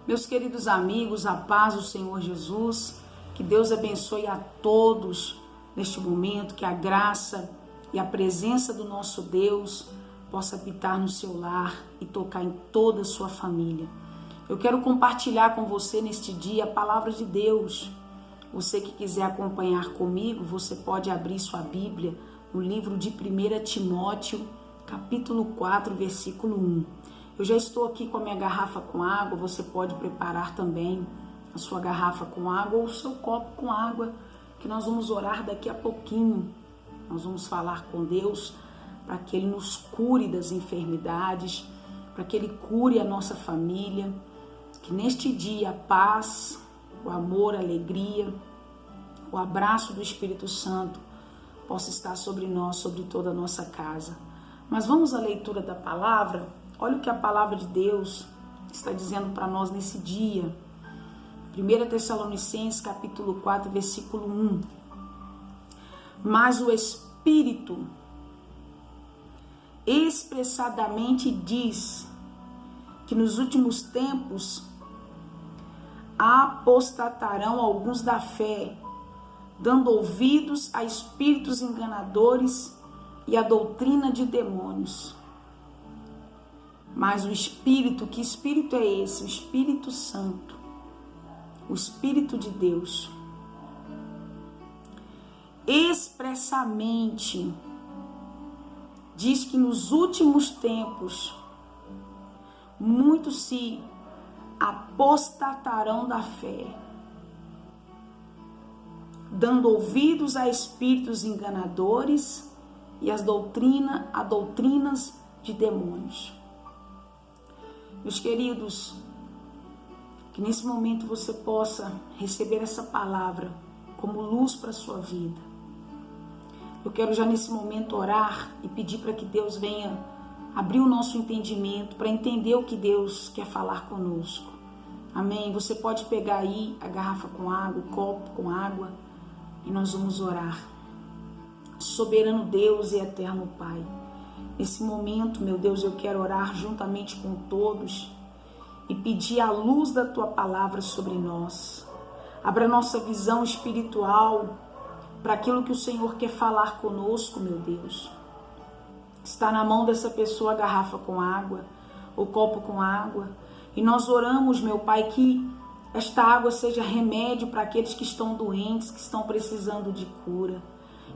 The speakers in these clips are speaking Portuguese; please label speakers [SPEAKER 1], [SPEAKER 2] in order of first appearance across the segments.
[SPEAKER 1] Meus queridos amigos, a paz do Senhor Jesus, que Deus abençoe a todos neste momento, que a graça e a presença do nosso Deus possa habitar no seu lar e tocar em toda a sua família. Eu quero compartilhar com você neste dia a palavra de Deus. Você que quiser acompanhar comigo, você pode abrir sua Bíblia no livro de 1 Timóteo, capítulo 4, versículo 1. Eu já estou aqui com a minha garrafa com água, você pode preparar também a sua garrafa com água ou o seu copo com água, que nós vamos orar daqui a pouquinho. Nós vamos falar com Deus para que Ele nos cure das enfermidades, para que Ele cure a nossa família, que neste dia a paz, o amor, a alegria, o abraço do Espírito Santo possa estar sobre nós, sobre toda a nossa casa. Mas vamos à leitura da palavra. Olha o que a palavra de Deus está dizendo para nós nesse dia. 1 Tessalonicenses, capítulo 4, versículo 1. Mas o Espírito expressadamente diz que nos últimos tempos apostatarão alguns da fé, dando ouvidos a espíritos enganadores e a doutrina de demônios. Mas o Espírito, que Espírito é esse? O Espírito Santo, o Espírito de Deus, expressamente diz que nos últimos tempos muitos se apostatarão da fé, dando ouvidos a espíritos enganadores e a doutrinas de demônios. Meus queridos, que nesse momento você possa receber essa palavra como luz para a sua vida. Eu quero já nesse momento orar e pedir para que Deus venha abrir o nosso entendimento para entender o que Deus quer falar conosco. Amém? Você pode pegar aí a garrafa com água, o copo com água e nós vamos orar. Soberano Deus e eterno Pai, nesse momento, meu Deus, eu quero orar juntamente com todos e pedir a luz da Tua palavra sobre nós. Abra nossa visão espiritual para aquilo que o Senhor quer falar conosco, meu Deus. Está na mão dessa pessoa a garrafa com água, o copo com água. E nós oramos, meu Pai, que esta água seja remédio para aqueles que estão doentes, que estão precisando de cura.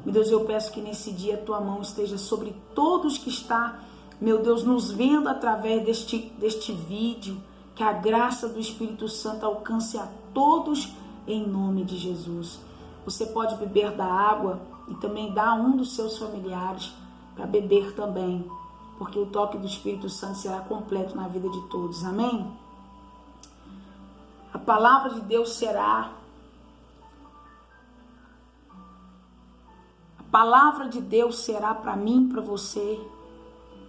[SPEAKER 1] Meu Deus, eu peço que nesse dia a Tua mão esteja sobre todos que está, meu Deus, nos vendo através deste vídeo, que a graça do Espírito Santo alcance a todos em nome de Jesus. Você pode beber da água e também dar a um dos seus familiares para beber também, porque o toque do Espírito Santo será completo na vida de todos. Amém? A palavra de Deus será para mim, para você,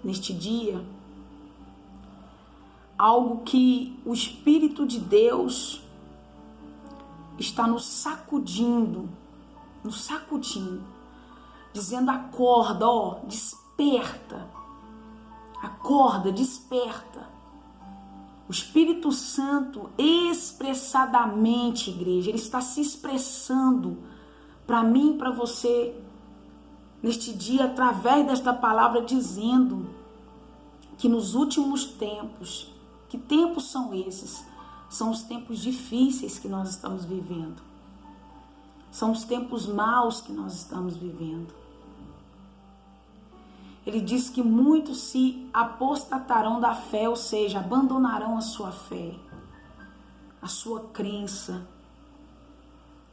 [SPEAKER 1] neste dia, algo que o Espírito de Deus está nos sacudindo, dizendo: acorda, desperta, acorda, desperta. O Espírito Santo expressadamente, igreja, ele está se expressando para mim, para você, neste dia, através desta palavra, dizendo que nos últimos tempos, que tempos são esses? São os tempos difíceis que nós estamos vivendo. São os tempos maus que nós estamos vivendo. Ele diz que muitos se apostatarão da fé, ou seja, abandonarão a sua fé, a sua crença.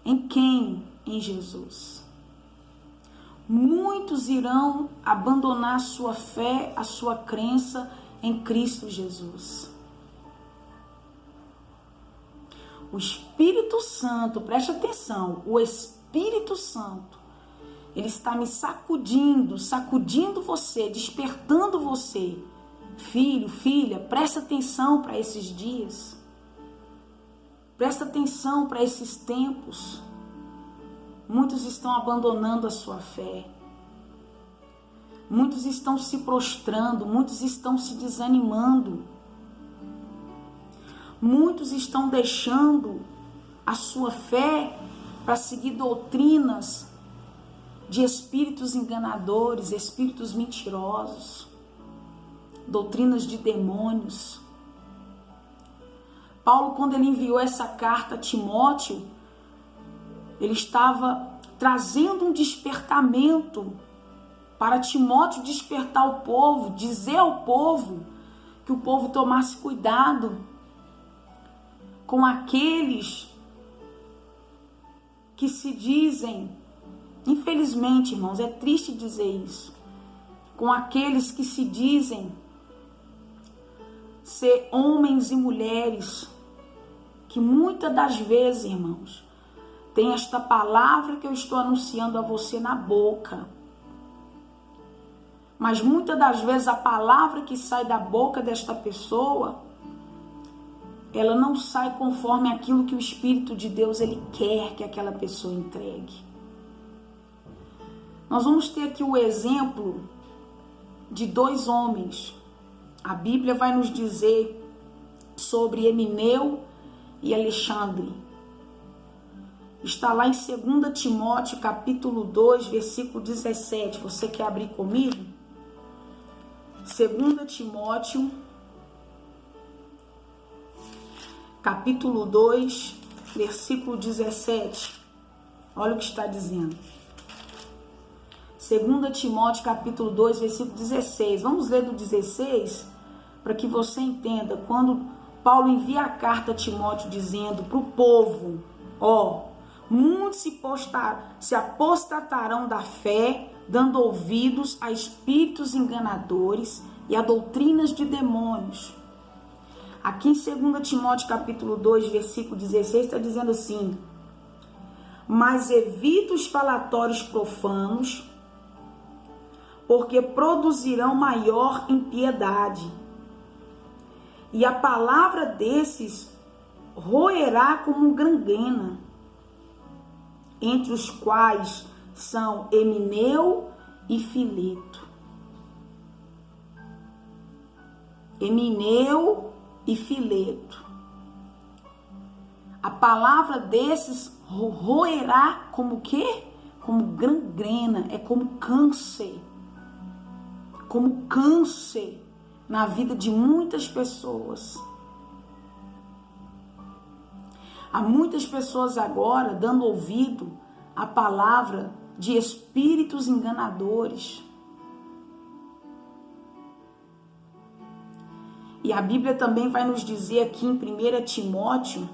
[SPEAKER 1] Em quem? Em Jesus. Muitos irão abandonar a sua fé, a sua crença em Cristo Jesus. O Espírito Santo, preste atenção, o Espírito Santo, ele está me sacudindo você, despertando você. Filho, filha, presta atenção para esses dias. Presta atenção para esses tempos. Muitos estão abandonando a sua fé. Muitos estão se prostrando, muitos estão se desanimando. Muitos estão deixando a sua fé para seguir doutrinas de espíritos enganadores, espíritos mentirosos, doutrinas de demônios. Paulo, quando ele enviou essa carta a Timóteo, ele estava trazendo um despertamento para Timóteo despertar o povo, dizer ao povo que o povo tomasse cuidado com aqueles que se dizem, infelizmente, irmãos, é triste dizer isso, com aqueles que se dizem ser homens e mulheres, que muitas das vezes, irmãos, tem esta palavra que eu estou anunciando a você na boca, mas muitas das vezes a palavra que sai da boca desta pessoa, ela não sai conforme aquilo que o Espírito de Deus ele quer que aquela pessoa entregue. Nós vamos ter aqui o exemplo de dois homens. A Bíblia vai nos dizer sobre Emineu e Alexandre. Está lá em 2 Timóteo, capítulo 2, versículo 17. Você quer abrir comigo? 2 Timóteo, capítulo 2, versículo 17. Olha o que está dizendo. 2 Timóteo, capítulo 2, versículo 16. Vamos ler do 16 para que você entenda. Quando Paulo envia a carta a Timóteo dizendo para o povo, muitos se apostatarão da fé, dando ouvidos a espíritos enganadores e a doutrinas de demônios. Aqui em 2 Timóteo capítulo 2, versículo 16, está dizendo assim: mas evita os falatórios profanos, porque produzirão maior impiedade, e a palavra desses roerá como gangrena, entre os quais são Emineu e Fileto. Emineu e Fileto. A palavra desses roerá como o quê? Como gangrena, é como câncer. Como câncer na vida de muitas pessoas. Há muitas pessoas agora dando ouvido à palavra de espíritos enganadores. E a Bíblia também vai nos dizer aqui em 1 Timóteo,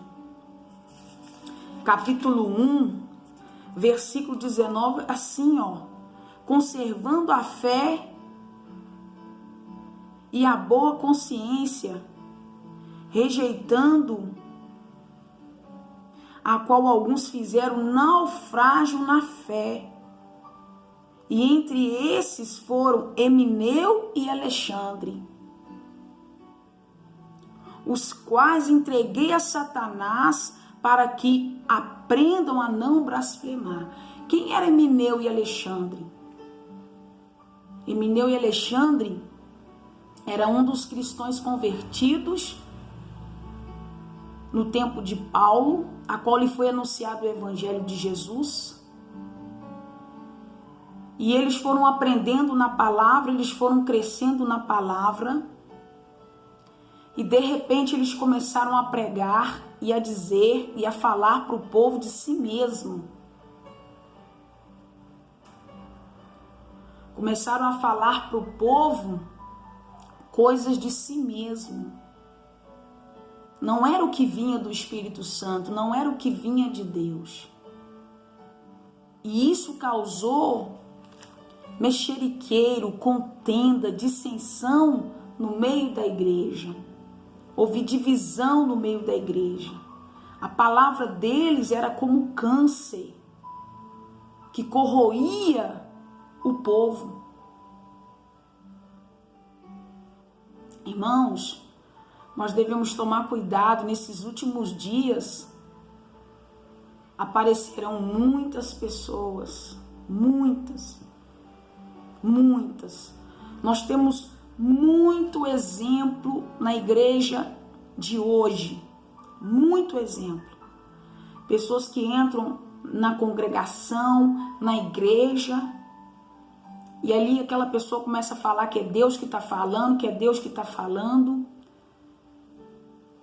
[SPEAKER 1] capítulo 1, versículo 19, assim, conservando a fé e a boa consciência, rejeitando a qual alguns fizeram naufrágio na fé. E entre esses foram Emineu e Alexandre, os quais entreguei a Satanás para que aprendam a não blasfemar. Quem era Emineu e Alexandre? Emineu e Alexandre era um dos cristãos convertidos no tempo de Paulo, a qual lhe foi anunciado o Evangelho de Jesus. E eles foram aprendendo na palavra, eles foram crescendo na palavra. E de repente eles começaram a pregar e a dizer e a falar para o povo de si mesmo. Começaram a falar para o povo coisas de si mesmo. Não era o que vinha do Espírito Santo, não era o que vinha de Deus. E isso causou mexeriqueiro, contenda, dissensão no meio da igreja. Houve divisão no meio da igreja. A palavra deles era como câncer que corroía o povo. Irmãos, nós devemos tomar cuidado. Nesses últimos dias aparecerão muitas pessoas, muitas. Nós temos muito exemplo na igreja de hoje, muito exemplo. Pessoas que entram na congregação, na igreja, e ali aquela pessoa começa a falar que é Deus que está falando, que é Deus que está falando.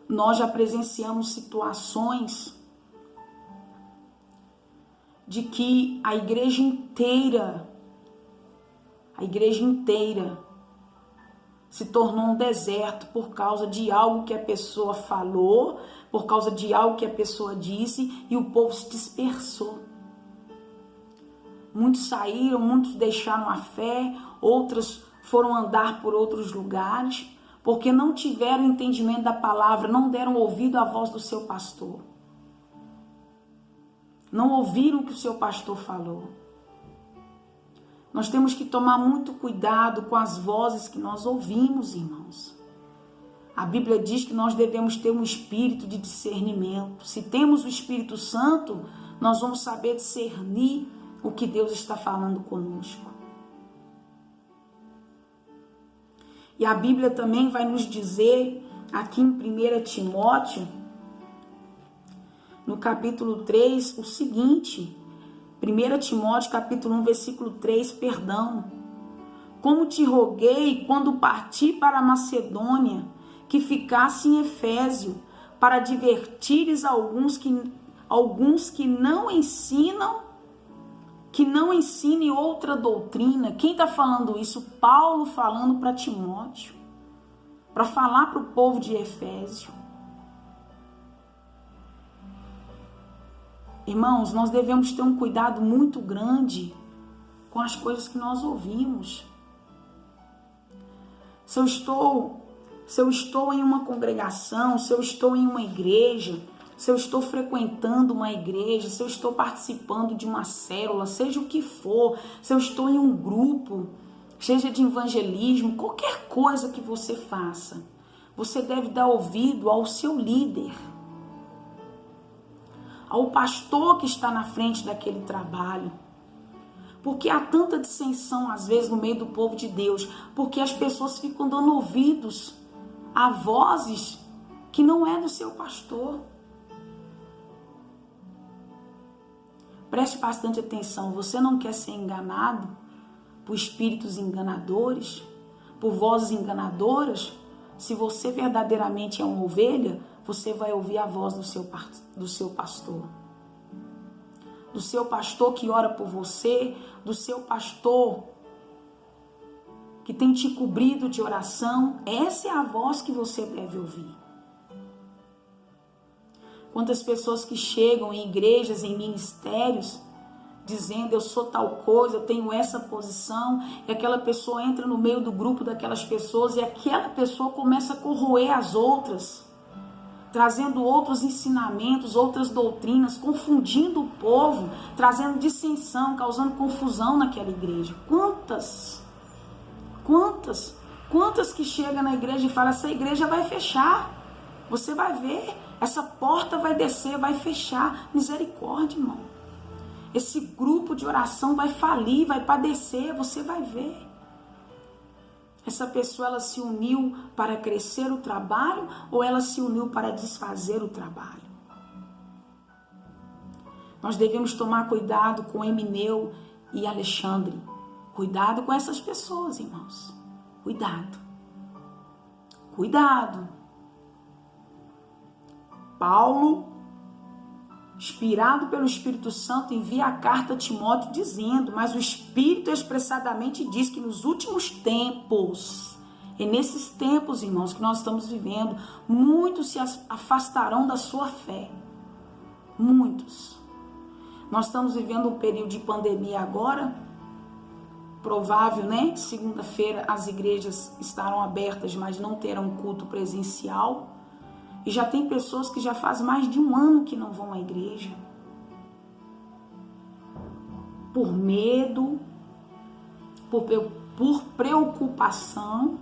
[SPEAKER 1] Nós já presenciamos situações de que a igreja inteira se tornou um deserto por causa de algo que a pessoa falou, por causa de algo que a pessoa disse, e o povo se dispersou. Muitos saíram, muitos deixaram a fé, outros foram andar por outros lugares, porque não tiveram entendimento da palavra, não deram ouvido à voz do seu pastor. Não ouviram o que o seu pastor falou. Nós temos que tomar muito cuidado com as vozes que nós ouvimos, irmãos. A Bíblia diz que nós devemos ter um espírito de discernimento. Se temos o Espírito Santo, nós vamos saber discernir o que Deus está falando conosco. E a Bíblia também vai nos dizer, aqui em 1 Timóteo, no capítulo 3, o seguinte: 1 Timóteo capítulo 1, versículo 3, perdão. Como te roguei quando parti para a Macedônia, que ficasse em Efésio, para advertires alguns que não ensinem outra doutrina. Quem está falando isso? Paulo falando para Timóteo, para falar para o povo de Efésio. Irmãos, nós devemos ter um cuidado muito grande com as coisas que nós ouvimos. Se eu estou em uma congregação, se eu estou em uma igreja, se eu estou frequentando uma igreja, se eu estou participando de uma célula, seja o que for, se eu estou em um grupo, seja de evangelismo, qualquer coisa que você faça, você deve dar ouvido ao seu líder, ao pastor que está na frente daquele trabalho. Porque há tanta dissensão às vezes no meio do povo de Deus, porque as pessoas ficam dando ouvidos a vozes que não é do seu pastor. Preste bastante atenção, você não quer ser enganado por espíritos enganadores, por vozes enganadoras? Se você verdadeiramente é uma ovelha, você vai ouvir a voz do seu pastor. Do seu pastor que ora por você, do seu pastor que tem te cobrido de oração. Essa é a voz que você deve ouvir. Quantas pessoas que chegam em igrejas, em ministérios, dizendo eu sou tal coisa, eu tenho essa posição, e aquela pessoa entra no meio do grupo daquelas pessoas e aquela pessoa começa a corroer as outras, trazendo outros ensinamentos, outras doutrinas, confundindo o povo, trazendo dissensão, causando confusão naquela igreja. Quantas que chegam na igreja e falam, essa igreja vai fechar, você vai ver, essa porta vai descer, vai fechar. Misericórdia, irmão. Esse grupo de oração vai falir, vai padecer, você vai ver. Essa pessoa, ela se uniu para crescer o trabalho ou ela se uniu para desfazer o trabalho? Nós devemos tomar cuidado com Emineu e Alexandre. Cuidado com essas pessoas, irmãos. Cuidado. Cuidado. Paulo, inspirado pelo Espírito Santo, envia a carta a Timóteo dizendo, mas o Espírito expressadamente diz que nos últimos tempos, e nesses tempos, irmãos, que nós estamos vivendo, muitos se afastarão da sua fé. Muitos. Nós estamos vivendo um período de pandemia agora, provável, né? Segunda-feira as igrejas estarão abertas, mas não terão culto presencial. E já tem pessoas que já faz mais de um ano que não vão à igreja. Por medo, por preocupação.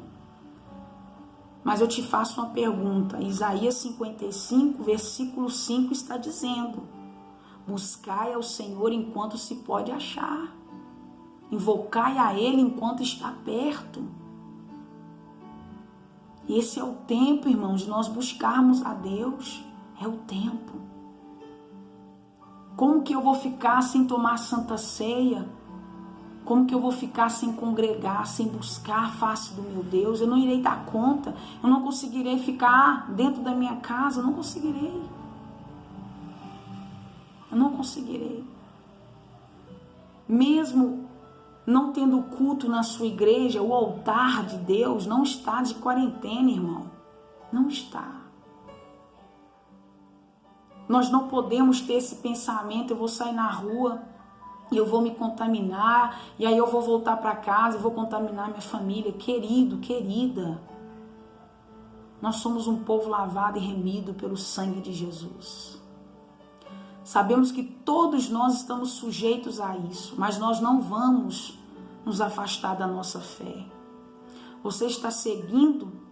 [SPEAKER 1] Mas eu te faço uma pergunta. Isaías 55, versículo 5 está dizendo: buscai ao Senhor enquanto se pode achar. Invocai a Ele enquanto está perto. Esse é o tempo, irmãos, de nós buscarmos a Deus. É o tempo. Como que eu vou ficar sem tomar santa ceia? Como que eu vou ficar sem congregar, sem buscar a face do meu Deus? Eu não irei dar conta. Eu não conseguirei ficar dentro da minha casa. Eu não conseguirei. Eu não conseguirei. Mesmo não tendo culto na sua igreja, o altar de Deus não está de quarentena, irmão. Não está. Nós não podemos ter esse pensamento, eu vou sair na rua e eu vou me contaminar, e aí eu vou voltar para casa e vou contaminar minha família. Querido, querida, nós somos um povo lavado e remido pelo sangue de Jesus. Sabemos que todos nós estamos sujeitos a isso, mas nós não vamos nos afastar da nossa fé. Você está seguindo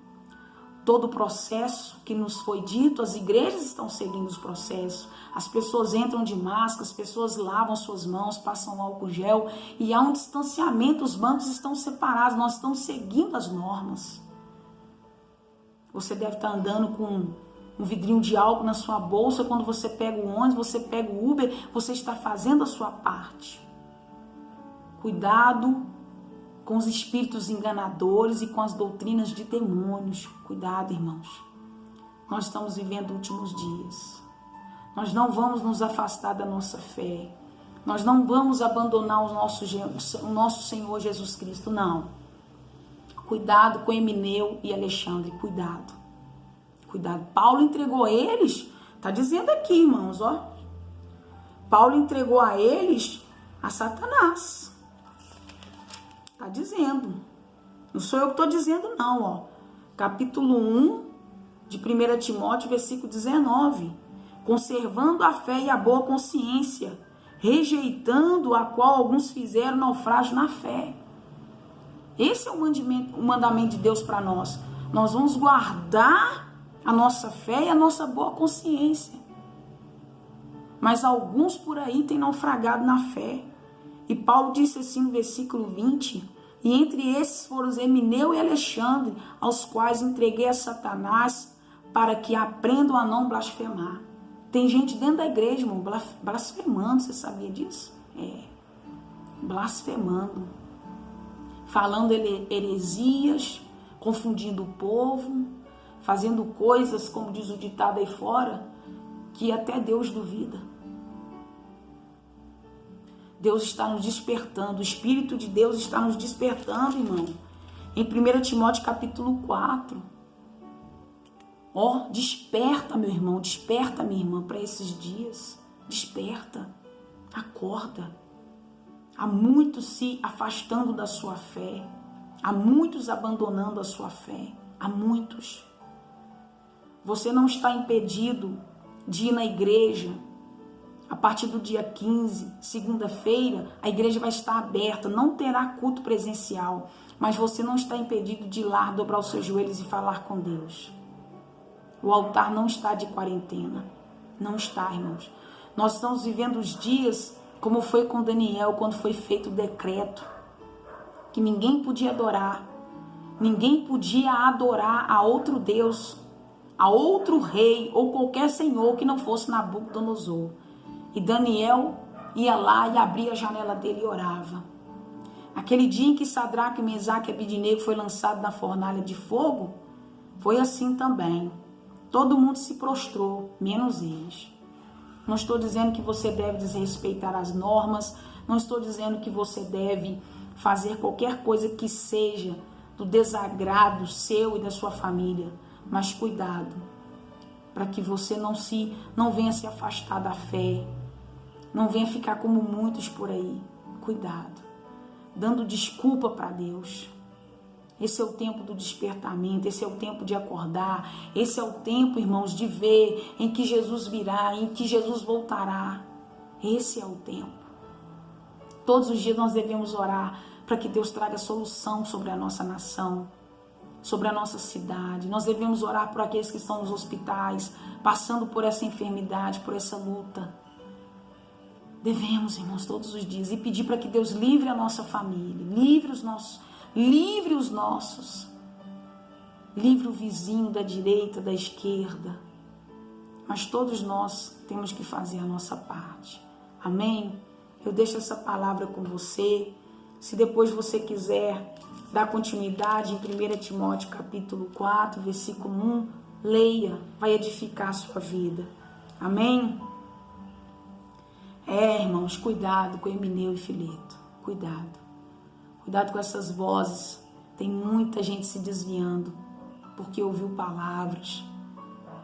[SPEAKER 1] todo o processo que nos foi dito, as igrejas estão seguindo os processos, as pessoas entram de máscara, as pessoas lavam suas mãos, passam álcool gel e há um distanciamento, os bancos estão separados, nós estamos seguindo as normas. Você deve estar andando com um vidrinho de álcool na sua bolsa, quando você pega o ônibus, você pega o Uber, você está fazendo a sua parte. Cuidado com os espíritos enganadores e com as doutrinas de demônios. Cuidado, irmãos. Nós estamos vivendo últimos dias. Nós não vamos nos afastar da nossa fé. Nós não vamos abandonar o nosso Senhor Jesus Cristo, não. Cuidado com Emineu e Alexandre, cuidado. Cuidado. Paulo entregou a eles, tá dizendo aqui, irmãos, ó. Paulo entregou a eles a Satanás. Tá dizendo. Não sou eu que estou dizendo, não, ó. Capítulo 1 de 1 Timóteo, versículo 19. Conservando a fé e a boa consciência, rejeitando a qual alguns fizeram naufrágio na fé. Esse é o mandamento de Deus para nós. Nós vamos guardar a nossa fé e a nossa boa consciência. Mas alguns por aí têm naufragado na fé. E Paulo disse assim no versículo 20, e entre esses foram os Emineu e Alexandre, aos quais entreguei a Satanás para que aprendam a não blasfemar. Tem gente dentro da igreja, irmão, blasfemando, você sabia disso? É, blasfemando, falando heresias, confundindo o povo, fazendo coisas, como diz o ditado aí fora, que até Deus duvida. Deus está nos despertando, o Espírito de Deus está nos despertando, irmão. Em 1 Timóteo capítulo 4. Ó, desperta, meu irmão, desperta, minha irmã, para esses dias. Desperta, acorda. Há muitos se afastando da sua fé. Há muitos abandonando a sua fé. Há muitos. Você não está impedido de ir na igreja. A partir do dia 15, segunda-feira, a igreja vai estar aberta, não terá culto presencial, mas você não está impedido de ir lá, dobrar os seus joelhos e falar com Deus. O altar não está de quarentena, não está, irmãos. Nós estamos vivendo os dias como foi com Daniel, quando foi feito o decreto, que ninguém podia adorar, ninguém podia adorar a outro Deus, a outro rei ou qualquer senhor que não fosse Nabucodonosor. E Daniel ia lá e abria a janela dele e orava. Aquele dia em que Sadraque, Mesaque e Abidnego foi lançado na fornalha de fogo, foi assim também. Todo mundo se prostrou, menos eles. Não estou dizendo que você deve desrespeitar as normas, não estou dizendo que você deve fazer qualquer coisa que seja do desagrado seu e da sua família, mas cuidado, para que você não venha se afastar da fé, não venha ficar como muitos por aí. Cuidado, dando desculpa para Deus. Esse é o tempo do despertamento, esse é o tempo de acordar, esse é o tempo, irmãos, de ver em que Jesus virá, em que Jesus voltará. Esse é o tempo. Todos os dias nós devemos orar para que Deus traga solução sobre a nossa nação, sobre a nossa cidade. Nós devemos orar por aqueles que estão nos hospitais, passando por essa enfermidade, por essa luta. Devemos, irmãos, todos os dias, e pedir para que Deus livre a nossa família, livre os nossos, livre o vizinho da direita, da esquerda. mas todos nós temos que fazer a nossa parte. Amém? Eu deixo essa palavra com você. Se depois você quiser dar continuidade em 1 Timóteo capítulo 4, versículo 1, leia, vai edificar a sua vida. Amém? Irmãos, cuidado com Emineu e Fileto. Cuidado. Cuidado com essas vozes. Tem muita gente se desviando porque ouviu palavras.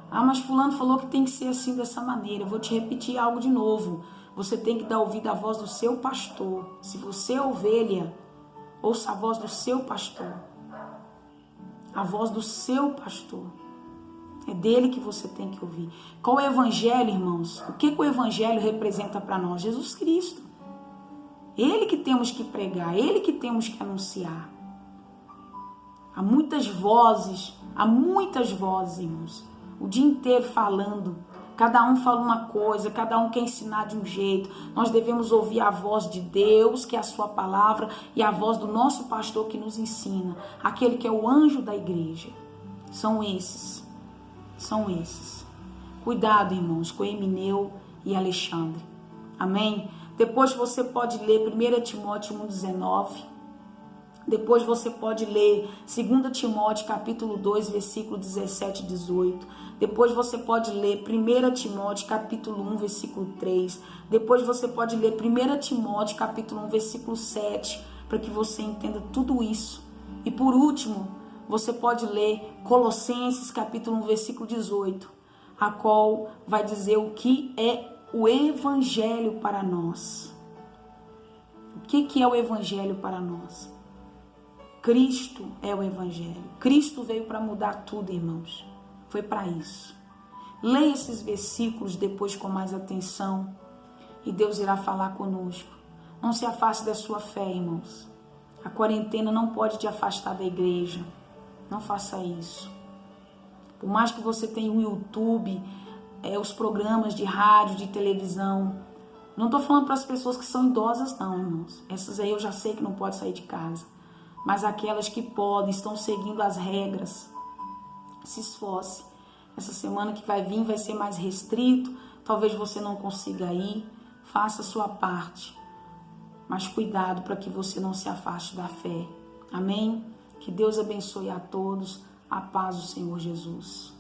[SPEAKER 1] Mas fulano falou que tem que ser assim, dessa maneira. Eu vou te repetir algo de novo. Você tem que dar ouvido à voz do seu pastor. Se você é ovelha, ouça a voz do seu pastor. A voz do seu pastor. É dele que você tem que ouvir. Qual é o evangelho, irmãos? O que o evangelho representa para nós? Jesus Cristo. Ele que temos que pregar, ele que temos que anunciar. Há muitas vozes, irmãos, o dia inteiro falando. Cada um fala uma coisa, cada um quer ensinar de um jeito. Nós devemos ouvir a voz de Deus, que é a sua palavra, e a voz do nosso pastor que nos ensina, aquele que é o anjo da igreja. São esses. Cuidado, irmãos, com Emineu e Alexandre. Amém? Depois você pode ler 1 Timóteo 1,19. Depois você pode ler 2 Timóteo capítulo 2, versículo 17 e 18. Depois você pode ler 1 Timóteo capítulo 1, versículo 3. Depois você pode ler 1 Timóteo capítulo 1, versículo 7, para que você entenda tudo isso. E por último, você pode ler Colossenses capítulo 1, versículo 18, a qual vai dizer o que é o evangelho para nós. O que é o evangelho para nós? Cristo é o evangelho. Cristo veio para mudar tudo, irmãos. Foi para isso. Leia esses versículos depois com mais atenção e Deus irá falar conosco. Não se afaste da sua fé, irmãos. A quarentena não pode te afastar da igreja. Não faça isso. Por mais que você tenha o YouTube, os programas de rádio, de televisão, não estou falando para as pessoas que são idosas, não, irmãos. Essas aí eu já sei que não pode sair de casa. Mas aquelas que podem, estão seguindo as regras. Se esforce. Essa semana que vai vir vai ser mais restrito. Talvez você não consiga ir. Faça a sua parte. Mas cuidado para que você não se afaste da fé. Amém? Que Deus abençoe a todos. A paz do Senhor Jesus.